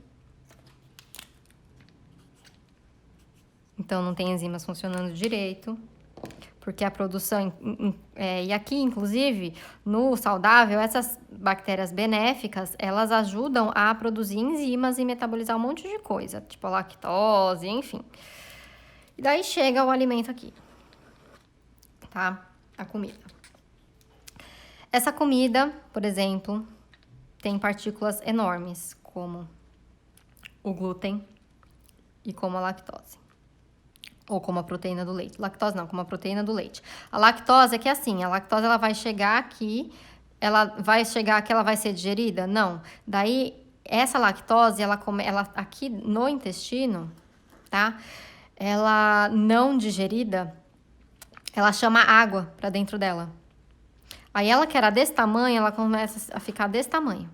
Então, não tem enzimas funcionando direito, porque a produção... e aqui, inclusive, no saudável, essas bactérias benéficas, elas ajudam a produzir enzimas e metabolizar um monte de coisa, tipo a lactose, enfim. E daí chega o alimento aqui, tá? A comida. Essa comida, por exemplo, tem partículas enormes, como o glúten e como a lactose. Ou como a proteína do leite. Lactose não, como a proteína do leite. A lactose é que é assim, a lactose ela vai chegar aqui, ela vai ser digerida? Não. Daí, essa lactose, ela aqui no intestino, tá? Ela não digerida, ela chama água para dentro dela. Aí ela que era desse tamanho, ela começa a ficar desse tamanho.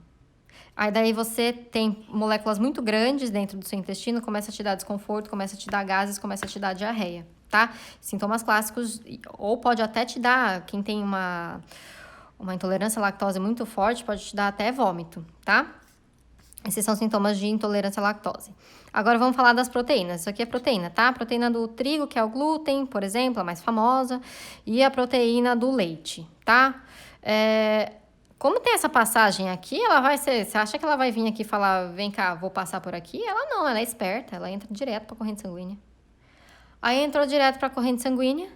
Aí daí você tem moléculas muito grandes dentro do seu intestino, começa a te dar desconforto, começa a te dar gases, começa a te dar diarreia, tá? Sintomas clássicos, ou pode até te dar, quem tem uma intolerância à lactose muito forte, pode te dar até vômito, tá? Esses são sintomas de intolerância à lactose. Agora vamos falar das proteínas. Isso aqui é proteína, tá? A proteína do trigo, que é o glúten, por exemplo, a mais famosa, e a proteína do leite, tá? Como tem essa passagem aqui, ela vai ser... Você acha que ela vai vir aqui e falar, vem cá, vou passar por aqui? Ela não, ela é esperta, ela entra direto para a corrente sanguínea. Aí entrou direto para a corrente sanguínea,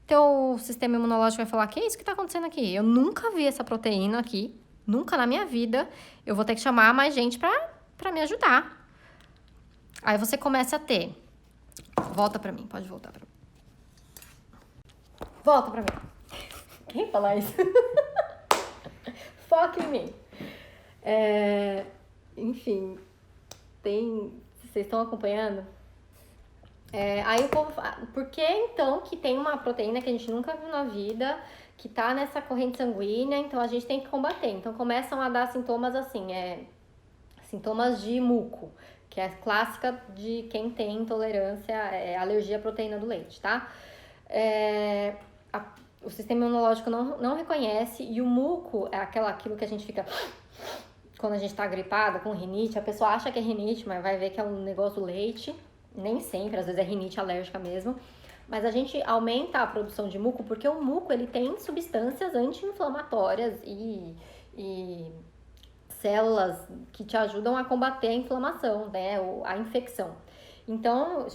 teu sistema imunológico vai falar, que é isso que está acontecendo aqui? Eu nunca vi essa proteína aqui, nunca na minha vida, eu vou ter que chamar mais gente para me ajudar. Aí você começa a ter... Volta para mim, pode voltar para mim. Volta para mim. Quem falar isso? Fuck me. Enfim, vocês estão acompanhando? Aí o povo fala, por que então que tem uma proteína que a gente nunca viu na vida, que tá nessa corrente sanguínea, então a gente tem que combater. Então começam a dar sintomas assim, sintomas de muco, que é clássica de quem tem intolerância, alergia à proteína do leite, tá? O sistema imunológico não reconhece, e o muco é aquilo que a gente fica... Quando a gente tá gripada, com rinite, a pessoa acha que é rinite, mas vai ver que é um negócio do leite. Nem sempre, às vezes é rinite alérgica mesmo. Mas a gente aumenta a produção de muco, porque o muco ele tem substâncias anti-inflamatórias e células que te ajudam a combater a inflamação, né, a infecção. Então,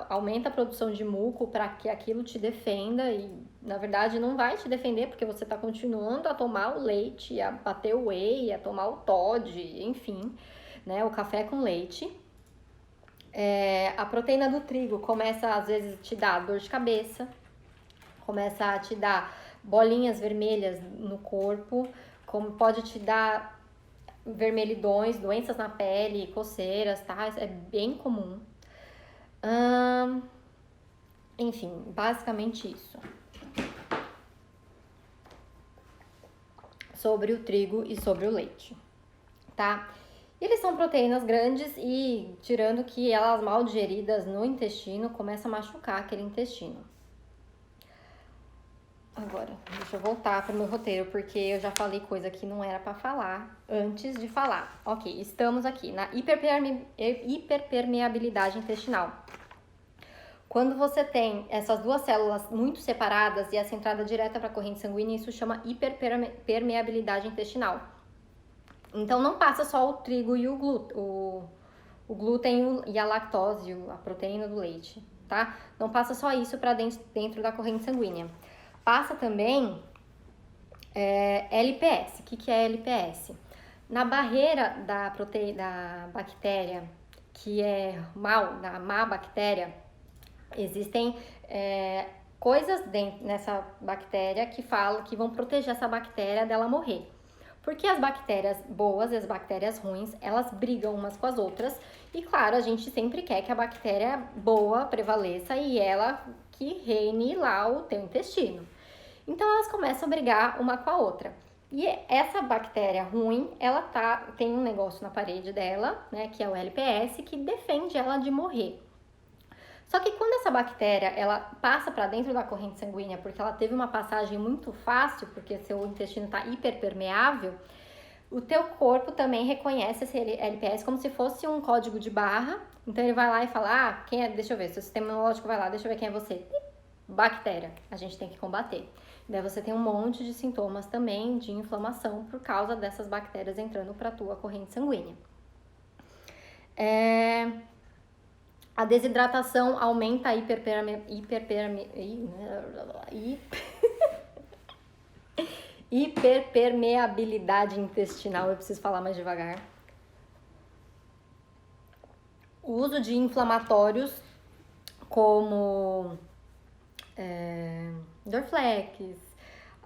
aumenta a produção de muco para que aquilo te defenda e, na verdade, não vai te defender porque você está continuando a tomar o leite, a bater o whey, a tomar o Todd, enfim, né, o café com leite. A proteína do trigo começa, às vezes, a te dar dor de cabeça, começa a te dar bolinhas vermelhas no corpo, como pode te dar vermelhidões, doenças na pele, coceiras, tá? É bem comum. Enfim, basicamente isso. Sobre o trigo e sobre o leite, tá? Eles são proteínas grandes e, tirando que elas mal digeridas no intestino, começam a machucar aquele intestino. Agora, deixa eu voltar para o meu roteiro, porque eu já falei coisa que não era para falar antes de falar. Ok, estamos aqui na hiperpermeabilidade intestinal. Quando você tem essas duas células muito separadas e essa entrada direta para a corrente sanguínea, isso chama hiperpermeabilidade intestinal. Então, não passa só o trigo e o glúten e a lactose, a proteína do leite, tá? Não passa só isso para dentro da corrente sanguínea. Passa também LPS. O que é LPS? Na barreira da bactéria, que é da má bactéria, existem coisas nessa bactéria que vão proteger essa bactéria dela morrer. Porque as bactérias boas e as bactérias ruins, elas brigam umas com as outras. E claro, a gente sempre quer que a bactéria boa prevaleça e ela que reine lá o teu intestino. Então, elas começam a brigar uma com a outra. E essa bactéria ruim, ela tem um negócio na parede dela, né, que é o LPS, que defende ela de morrer. Só que quando essa bactéria, ela passa para dentro da corrente sanguínea, porque ela teve uma passagem muito fácil, porque seu intestino está hiperpermeável, o teu corpo também reconhece esse LPS como se fosse um código de barra. Então, ele vai lá e fala, deixa eu ver, seu sistema imunológico vai lá, deixa eu ver quem é você. Bactéria, a gente tem que combater. Daí você tem um monte de sintomas também de inflamação por causa dessas bactérias entrando para a tua corrente sanguínea. A desidratação aumenta a hiperpermeabilidade intestinal. Eu preciso falar mais devagar. o uso de inflamatórios como Dorflex,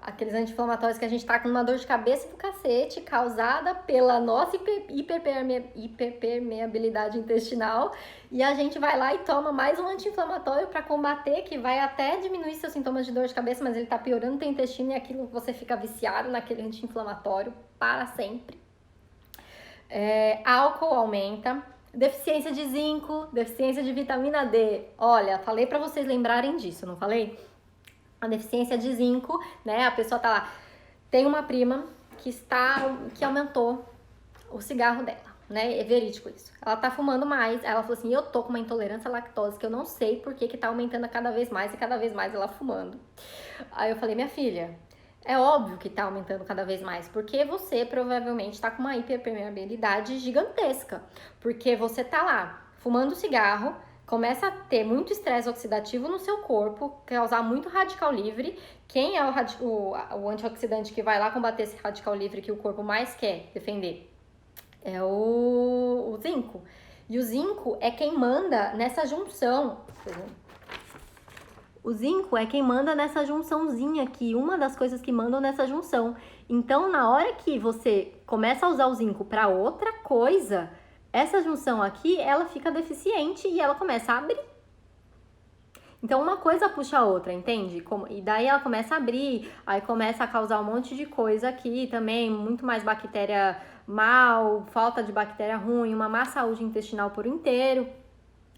aqueles anti-inflamatórios que a gente tá com uma dor de cabeça do cacete causada pela nossa hiperpermeabilidade intestinal, e a gente vai lá e toma mais um anti-inflamatório para combater, que vai até diminuir seus sintomas de dor de cabeça, mas ele tá piorando o teu intestino, e aquilo você fica viciado naquele anti-inflamatório para sempre. Álcool aumenta. Deficiência de zinco, deficiência de vitamina D. Olha, falei para vocês lembrarem disso, não falei? A deficiência de zinco, né? A pessoa tá lá. Tem uma prima que aumentou o cigarro dela, né? É verídico isso. Ela tá fumando mais. Ela falou assim: eu tô com uma intolerância à lactose que eu não sei por que tá aumentando cada vez mais e cada vez mais ela fumando. Aí eu falei: minha filha, é óbvio que tá aumentando cada vez mais, porque você provavelmente tá com uma hiperpermeabilidade gigantesca. Porque você tá lá fumando cigarro, começa a ter muito estresse oxidativo no seu corpo, causar muito radical livre. Quem é o antioxidante que vai lá combater esse radical livre que o corpo mais quer defender? É o zinco. E o zinco é quem manda nessa junção. O zinco é quem manda nessa junçãozinha aqui, uma das coisas que mandam nessa junção. Então, na hora que você começa a usar o zinco para outra coisa, essa junção aqui, ela fica deficiente e ela começa a abrir. Então, uma coisa puxa a outra, entende? E daí ela começa a abrir, aí começa a causar um monte de coisa aqui também, muito mais bactéria mal, falta de bactéria ruim, uma má saúde intestinal por inteiro.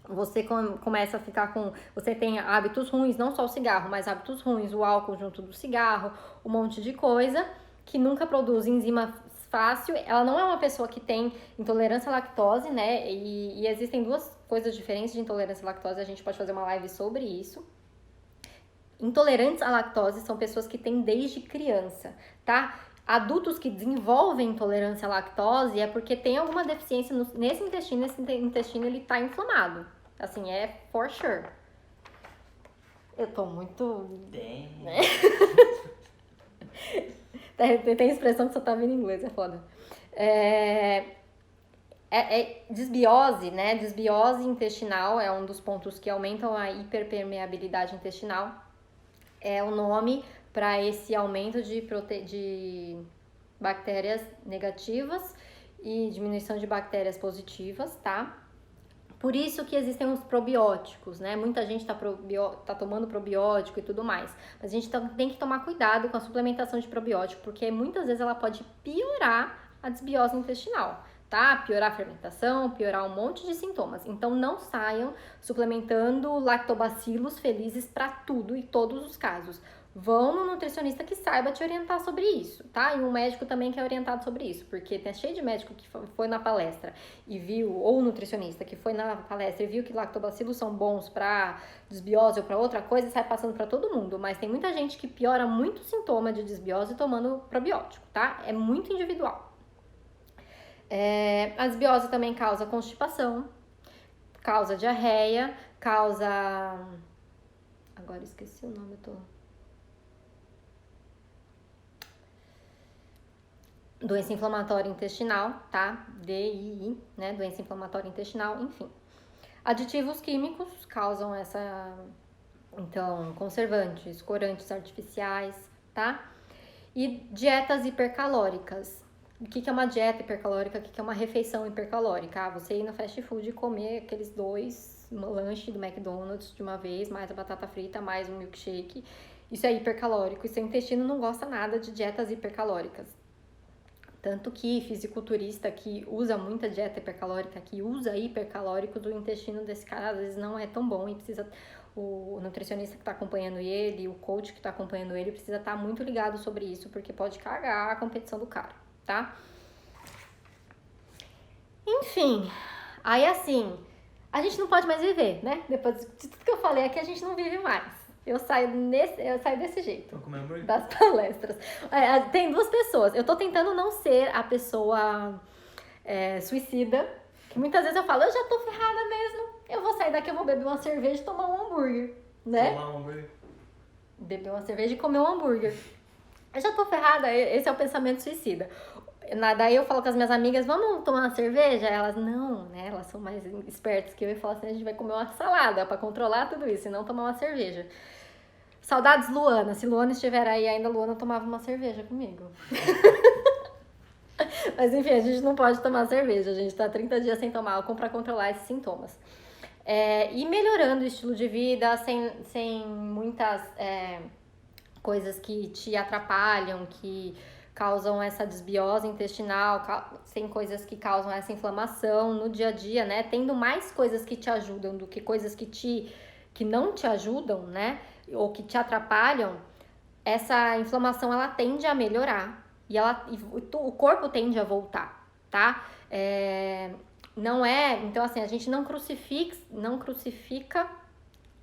Você começa a ficar com... Você tem hábitos ruins, não só o cigarro, mas hábitos ruins, o álcool junto do cigarro, um monte de coisa que nunca produz enzima fácil. Ela não é uma pessoa que tem intolerância à lactose, né? E existem duas coisas diferentes de intolerância à lactose, a gente pode fazer uma live sobre isso. Intolerantes à lactose são pessoas que têm desde criança, tá? Adultos que desenvolvem intolerância à lactose é porque tem alguma deficiência nesse intestino ele tá inflamado. Assim, é for sure. Eu tô muito... Né? Tem expressão que só tá vindo em inglês, é foda. Desbiose, né? Desbiose intestinal é um dos pontos que aumentam a hiperpermeabilidade intestinal. É o nome para esse aumento de bactérias negativas e diminuição de bactérias positivas, tá? Por isso que existem os probióticos, né? Muita gente tá tomando probiótico e tudo mais. Mas a gente tem que tomar cuidado com a suplementação de probiótico, porque muitas vezes ela pode piorar a desbiose intestinal, tá? Piorar a fermentação, piorar um monte de sintomas. Então não saiam suplementando lactobacilos felizes para tudo e todos os casos. Vão no nutricionista que saiba te orientar sobre isso, tá? E um médico também que é orientado sobre isso, porque tem cheio de médico que foi na palestra e viu, ou nutricionista que foi na palestra e viu que lactobacilos são bons para desbiose ou para outra coisa e sai passando para todo mundo, mas tem muita gente que piora muito o sintoma de desbiose tomando probiótico, tá? É muito individual. A desbiose também causa constipação, causa diarreia, causa... Agora esqueci o nome, Doença inflamatória intestinal, tá? DII, né? Doença inflamatória intestinal, enfim. Aditivos químicos causam essa... Então, conservantes, corantes artificiais, tá? E dietas hipercalóricas. O que é uma dieta hipercalórica? O que é uma refeição hipercalórica? Você ir no fast food e comer aqueles 2 lanches do McDonald's de uma vez, mais a batata frita, mais um milkshake. Isso é hipercalórico. E seu intestino não gosta nada de dietas hipercalóricas. Tanto que fisiculturista que usa muita dieta hipercalórica, que usa hipercalóricos, o intestino desse cara às vezes não é tão bom e precisa... O nutricionista que está acompanhando ele, o coach que está acompanhando ele, precisa estar muito ligado sobre isso, porque pode cagar a competição do cara, tá? Enfim, aí assim, a gente não pode mais viver, né? Depois de tudo que eu falei aqui, a gente não vive mais. Eu saio desse jeito das palestras. Tem 2 pessoas. Eu tô tentando não ser a pessoa suicida, que muitas vezes eu falo, eu já tô ferrada mesmo. Eu vou sair daqui, eu vou beber uma cerveja e tomar um hambúrguer, né? Tomar um hambúrguer? Beber uma cerveja e comer um hambúrguer. Eu já tô ferrada, esse é o pensamento suicida. Daí eu falo com as minhas amigas, vamos tomar uma cerveja? Elas, não, né? Elas são mais espertas que eu e falam assim, a gente vai comer uma salada pra controlar tudo isso e não tomar uma cerveja. Saudades, Luana. Se Luana estiver aí ainda, Luana tomava uma cerveja comigo. Mas enfim, a gente não pode tomar cerveja. A gente tá 30 dias sem tomar álcool pra controlar esses sintomas. E melhorando o estilo de vida, sem muitas coisas que te atrapalham, que causam essa desbiose intestinal, sem coisas que causam essa inflamação no dia a dia, né? Tendo mais coisas que te ajudam do que coisas que não te ajudam, né? Ou que te atrapalham, essa inflamação ela tende a melhorar e o corpo tende a voltar, tá? Então assim, a gente não crucifica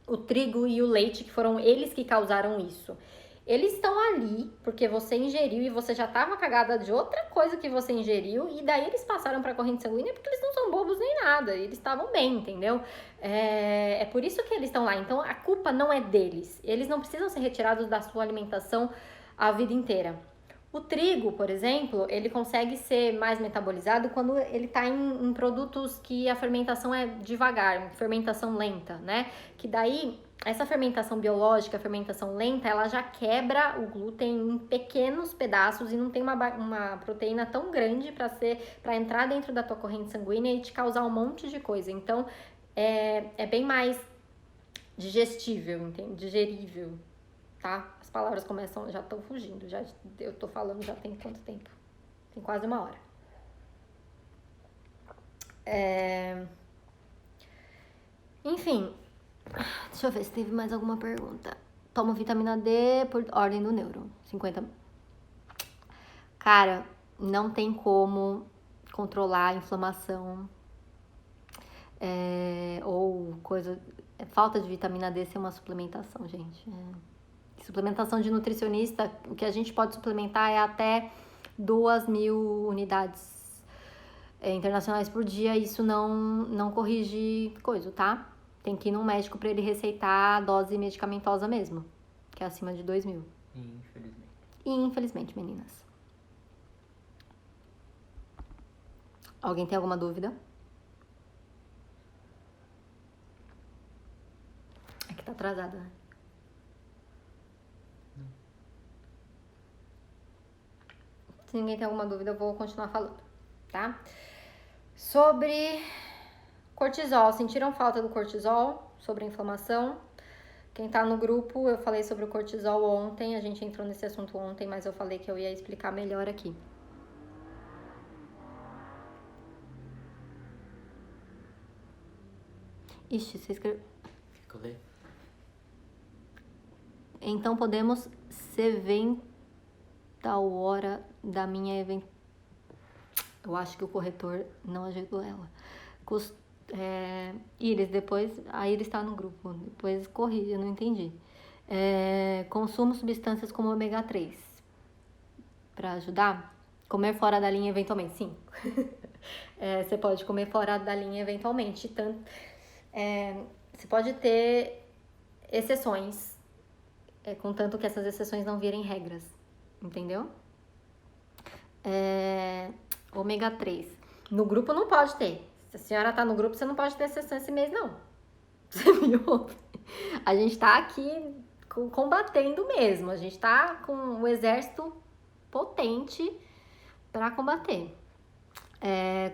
o trigo e o leite, que foram eles que causaram isso. Eles estão ali porque você ingeriu e você já estava cagada de outra coisa que você ingeriu, e daí eles passaram para a corrente sanguínea porque eles não são bobos nem nada, eles estavam bem, entendeu? É por isso que eles estão lá. Então a culpa não é deles, eles não precisam ser retirados da sua alimentação a vida inteira. O trigo, por exemplo, ele consegue ser mais metabolizado quando ele está em produtos que a fermentação é devagar, fermentação lenta, né? Que daí, essa fermentação biológica, a fermentação lenta, ela já quebra o glúten em pequenos pedaços e não tem uma proteína tão grande para entrar dentro da tua corrente sanguínea e te causar um monte de coisa. Então, é bem mais digestível, digerível, tá? As palavras já estão fugindo, eu tô falando já tem quanto tempo? Tem quase uma hora. Enfim, deixa eu ver se teve mais alguma pergunta. Toma vitamina D por ordem do neuro, 50. Cara, não tem como controlar a inflamação ou coisa... falta de vitamina D ser uma suplementação, gente. Suplementação de nutricionista, o que a gente pode suplementar é até 2.000 unidades internacionais por dia. Isso não corrige coisa, tá? Tem que ir num médico para ele receitar a dose medicamentosa mesmo, que é acima de 2.000. Infelizmente, meninas. Alguém tem alguma dúvida? É que tá atrasada, né? Se ninguém tem alguma dúvida, eu vou continuar falando, tá? Sobre cortisol. Sentiram falta do cortisol? Sobre a inflamação? Quem tá no grupo, eu falei sobre o cortisol ontem. A gente entrou nesse assunto ontem, mas eu falei que eu ia explicar melhor aqui. Ixi, você escreveu... Então podemos se tal hora da minha Eu acho que o corretor não ajudou ela. Iris, depois... A Iris tá no grupo. Depois corrige, eu não entendi. Consumo substâncias como ômega 3. Pra ajudar? Comer fora da linha eventualmente, sim. Você pode comer fora da linha eventualmente. Você pode ter exceções. Contanto que essas exceções não virem regras. Entendeu? Ômega 3. No grupo não pode ter. Se a senhora tá no grupo, você não pode ter exceção esse mês, não. Você viu? A gente tá aqui combatendo mesmo. A gente tá com um exército potente pra combater.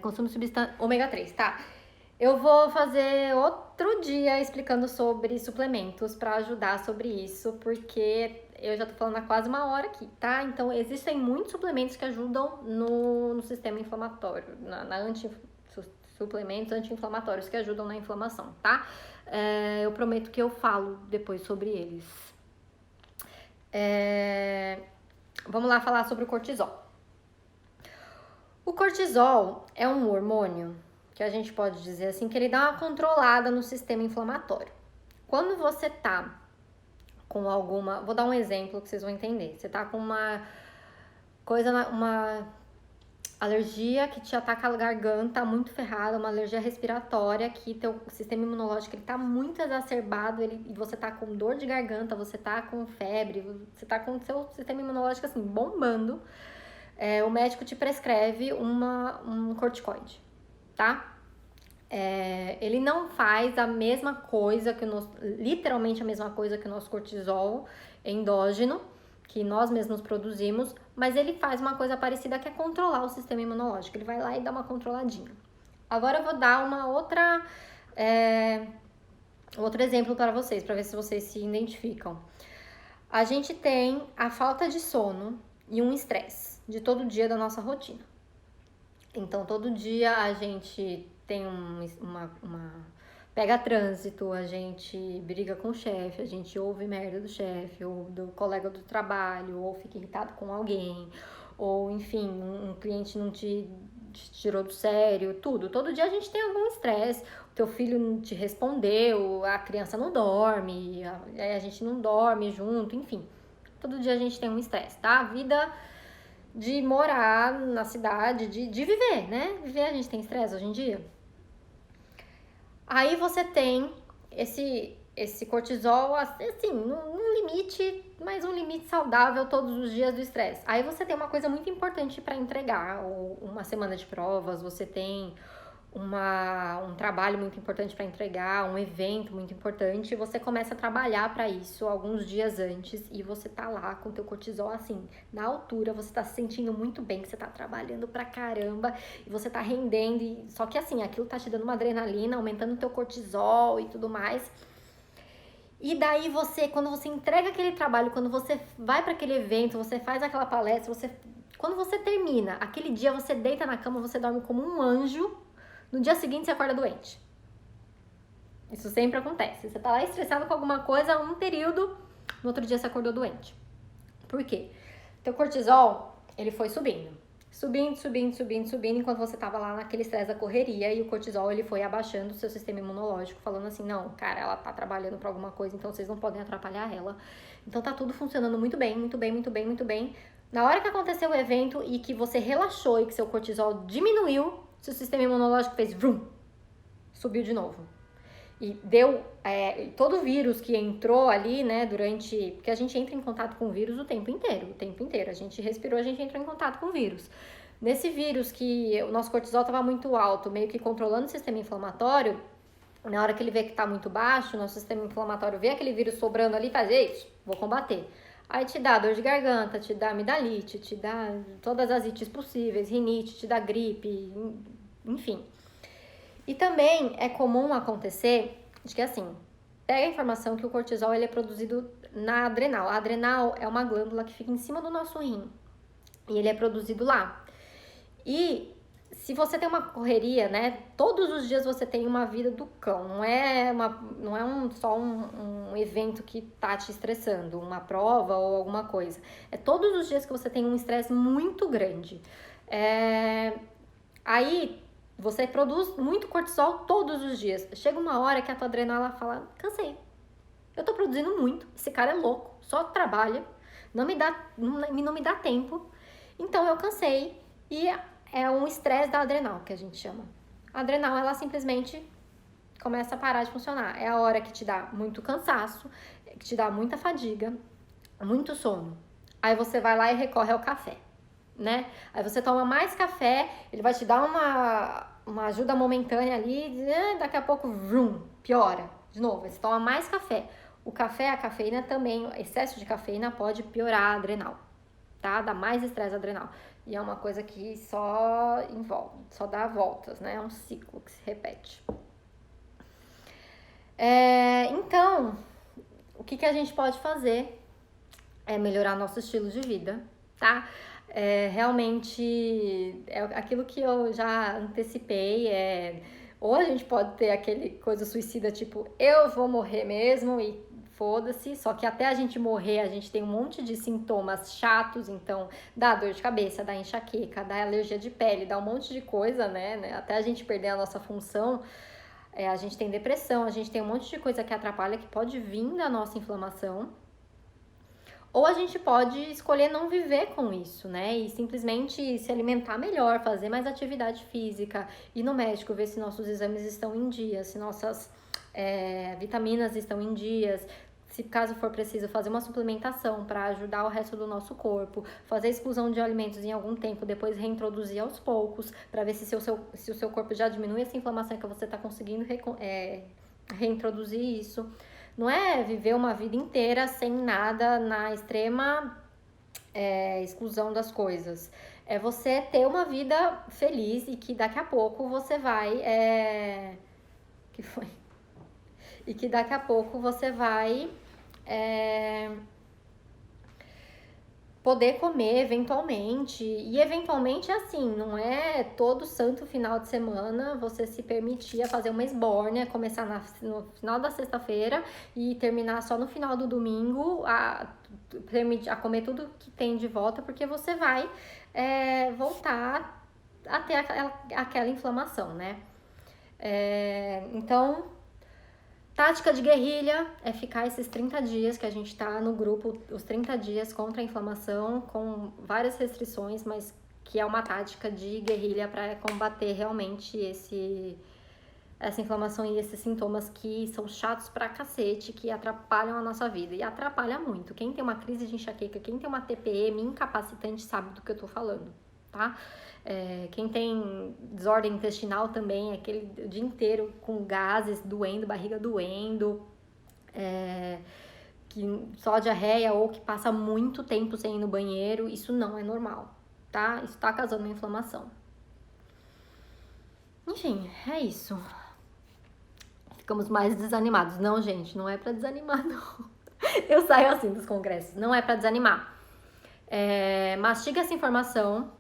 Consumo de substância... Ômega 3, tá? Eu vou fazer outro dia explicando sobre suplementos pra ajudar sobre isso, porque eu já tô falando há quase uma hora aqui, tá? Então, existem muitos suplementos que ajudam no sistema inflamatório, suplementos anti-inflamatórios que ajudam na inflamação, tá? Eu prometo que eu falo depois sobre eles. Vamos lá falar sobre o cortisol. O cortisol é um hormônio que a gente pode dizer assim, que ele dá uma controlada no sistema inflamatório. Quando você tá com alguma... Vou dar um exemplo que vocês vão entender. Você tá com uma alergia que te ataca a garganta muito ferrada, uma alergia respiratória, que teu sistema imunológico ele tá muito exacerbado, e você tá com dor de garganta, você tá com febre, você tá com o seu sistema imunológico assim, bombando. o médico te prescreve um corticoide, tá? Ele não faz a mesma coisa literalmente a mesma coisa que o nosso cortisol endógeno, que nós mesmos produzimos, mas ele faz uma coisa parecida, que é controlar o sistema imunológico. Ele vai lá e dá uma controladinha. Agora eu vou dar uma outro exemplo para vocês, para ver se vocês se identificam. A gente tem a falta de sono e um estresse de todo dia da nossa rotina. Então, todo dia a gente tem pega trânsito, a gente briga com o chefe, a gente ouve merda do chefe, ou do colega do trabalho, ou fica irritado com alguém, ou enfim, um cliente não te tirou do sério, tudo. Todo dia a gente tem algum estresse, o teu filho não te respondeu, a criança não dorme, a gente não dorme junto, enfim. Todo dia a gente tem um estresse, tá? A vida de morar na cidade, de viver, né? Viver, a gente tem estresse hoje em dia. Aí você tem esse cortisol, assim, num limite, mas um limite saudável todos os dias do estresse. Aí você tem uma coisa muito importante para entregar, ou uma semana de provas, você tem um trabalho muito importante para entregar, um evento muito importante, você começa a trabalhar para isso alguns dias antes e você tá lá com o teu cortisol assim, na altura, você tá se sentindo muito bem, que você tá trabalhando pra caramba e você tá rendendo, só que assim, aquilo tá te dando uma adrenalina, aumentando o teu cortisol e tudo mais. E daí quando você entrega aquele trabalho, quando você vai para aquele evento, você faz aquela palestra, quando você termina, aquele dia você deita na cama, você dorme como um anjo. No dia seguinte, você acorda doente. Isso sempre acontece. Você tá lá estressado com alguma coisa, um período, no outro dia você acordou doente. Por quê? Teu cortisol, ele foi subindo. Subindo, enquanto você tava lá naquele estresse da correria, e o cortisol, ele foi abaixando o seu sistema imunológico, falando assim, não, cara, ela tá trabalhando pra alguma coisa, então vocês não podem atrapalhar ela. Então tá tudo funcionando muito bem. Na hora que aconteceu o evento e que você relaxou e que seu cortisol diminuiu, seu sistema imunológico fez vrum, subiu de novo. E deu todo o vírus que entrou ali, né, porque a gente entra em contato com o vírus o tempo inteiro. A gente respirou, a gente entrou em contato com o vírus. Nesse vírus que o nosso cortisol estava muito alto, meio que controlando o sistema inflamatório, na hora que ele vê que está muito baixo, o nosso sistema inflamatório vê aquele vírus sobrando ali e faz, isso, vou combater. Aí te dá dor de garganta, te dá amidalite, te dá todas as ites possíveis, rinite, te dá gripe, enfim. E também é comum acontecer de que assim, pega a informação que o cortisol ele é produzido na adrenal. A adrenal é uma glândula que fica em cima do nosso rim e ele é produzido lá. E se você tem uma correria, né, todos os dias você tem uma vida do cão, não é só um evento que tá te estressando, uma prova ou alguma coisa. É todos os dias que você tem um estresse muito grande. Aí você produz muito cortisol todos os dias. Chega uma hora que a tua adrenal fala, cansei. Eu tô produzindo muito, esse cara é louco, só trabalha, não me dá tempo. Então eu cansei e é um estresse da adrenal, que a gente chama. A adrenal, ela simplesmente começa a parar de funcionar. É a hora que te dá muito cansaço, que te dá muita fadiga, muito sono. Aí você vai lá e recorre ao café, né? Aí você toma mais café, ele vai te dar uma ajuda momentânea ali, e daqui a pouco, vrum, piora. De novo, você toma mais café. O café, a cafeína também, excesso de cafeína pode piorar a adrenal, tá? Dá mais estresse adrenal. E é uma coisa que só dá voltas, né? É um ciclo que se repete. Então, o que a gente pode fazer é melhorar nosso estilo de vida, tá? Realmente, é aquilo que eu já antecipei, ou a gente pode ter aquele coisa suicida, tipo, eu vou morrer mesmo e foda-se, só que até a gente morrer, a gente tem um monte de sintomas chatos, então dá dor de cabeça, dá enxaqueca, dá alergia de pele, dá um monte de coisa, né? Até a gente perder a nossa função, a gente tem depressão, a gente tem um monte de coisa que atrapalha, que pode vir da nossa inflamação. Ou a gente pode escolher não viver com isso, né? E simplesmente se alimentar melhor, fazer mais atividade física, ir no médico, ver se nossos exames estão em dia, se nossas vitaminas estão em dias, se caso for preciso, fazer uma suplementação para ajudar o resto do nosso corpo, fazer exclusão de alimentos em algum tempo, depois reintroduzir aos poucos, para ver se o seu corpo já diminui essa inflamação, que você está conseguindo reintroduzir isso. Não é viver uma vida inteira sem nada, na extrema exclusão das coisas. É você ter uma vida feliz e que daqui a pouco você vai... que foi? E que daqui a pouco você vai poder comer eventualmente. E eventualmente assim, não é todo santo final de semana você se permitir a fazer uma esbórnia, começar no final da sexta-feira e terminar só no final do domingo a comer tudo que tem de volta, porque você vai voltar a ter aquela inflamação, né? Então, tática de guerrilha é ficar esses 30 dias que a gente tá no grupo, os 30 dias contra a inflamação, com várias restrições, mas que é uma tática de guerrilha para combater realmente essa inflamação e esses sintomas que são chatos pra cacete, que atrapalham a nossa vida. E atrapalha muito. Quem tem uma crise de enxaqueca, quem tem uma TPM incapacitante sabe do que eu tô falando, tá? Quem tem desordem intestinal também, aquele dia inteiro com gases, doendo, barriga doendo, que só diarreia ou que passa muito tempo sem ir no banheiro, isso não é normal, tá? Isso tá causando uma inflamação. Enfim, é isso. Ficamos mais desanimados. Não, gente, não é pra desanimar, não. Eu saio assim dos congressos, não é pra desanimar. Mastiga essa informação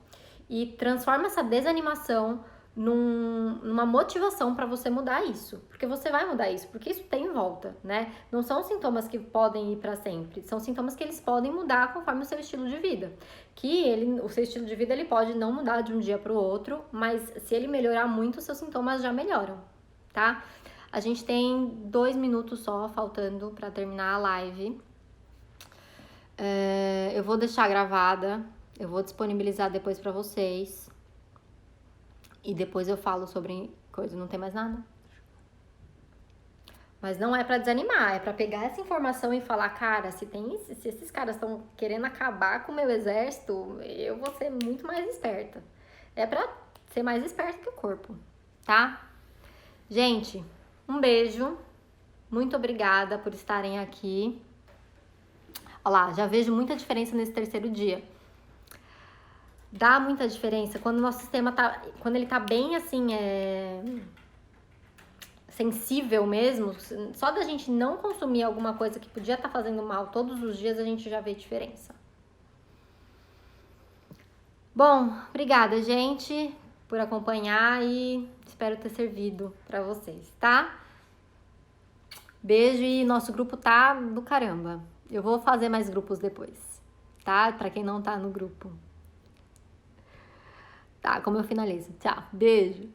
e transforma essa desanimação numa motivação para você mudar isso. Porque você vai mudar isso, porque isso tem volta, né? Não são sintomas que podem ir para sempre, são sintomas que eles podem mudar conforme o seu estilo de vida. O seu estilo de vida ele pode não mudar de um dia para o outro, mas se ele melhorar muito, os seus sintomas já melhoram, tá? A gente tem 2 minutos só faltando para terminar a live. Eu vou deixar gravada. Eu vou disponibilizar depois pra vocês. E depois eu falo sobre coisa. Não tem mais nada? Mas não é pra desanimar. É pra pegar essa informação e falar, cara, se esses caras estão querendo acabar com o meu exército, eu vou ser muito mais esperta. É pra ser mais esperta que o corpo, tá? Gente, um beijo. Muito obrigada por estarem aqui. Olha lá, já vejo muita diferença nesse 3º dia. Dá muita diferença quando o nosso sistema quando ele tá bem assim, sensível mesmo. Só da gente não consumir alguma coisa que podia estar fazendo mal todos os dias, a gente já vê diferença. Bom, obrigada, gente, por acompanhar e espero ter servido pra vocês, tá? Beijo e nosso grupo tá do caramba. Eu vou fazer mais grupos depois, tá? Pra quem não tá no grupo. Tá, como eu finalizo. Tchau, beijo.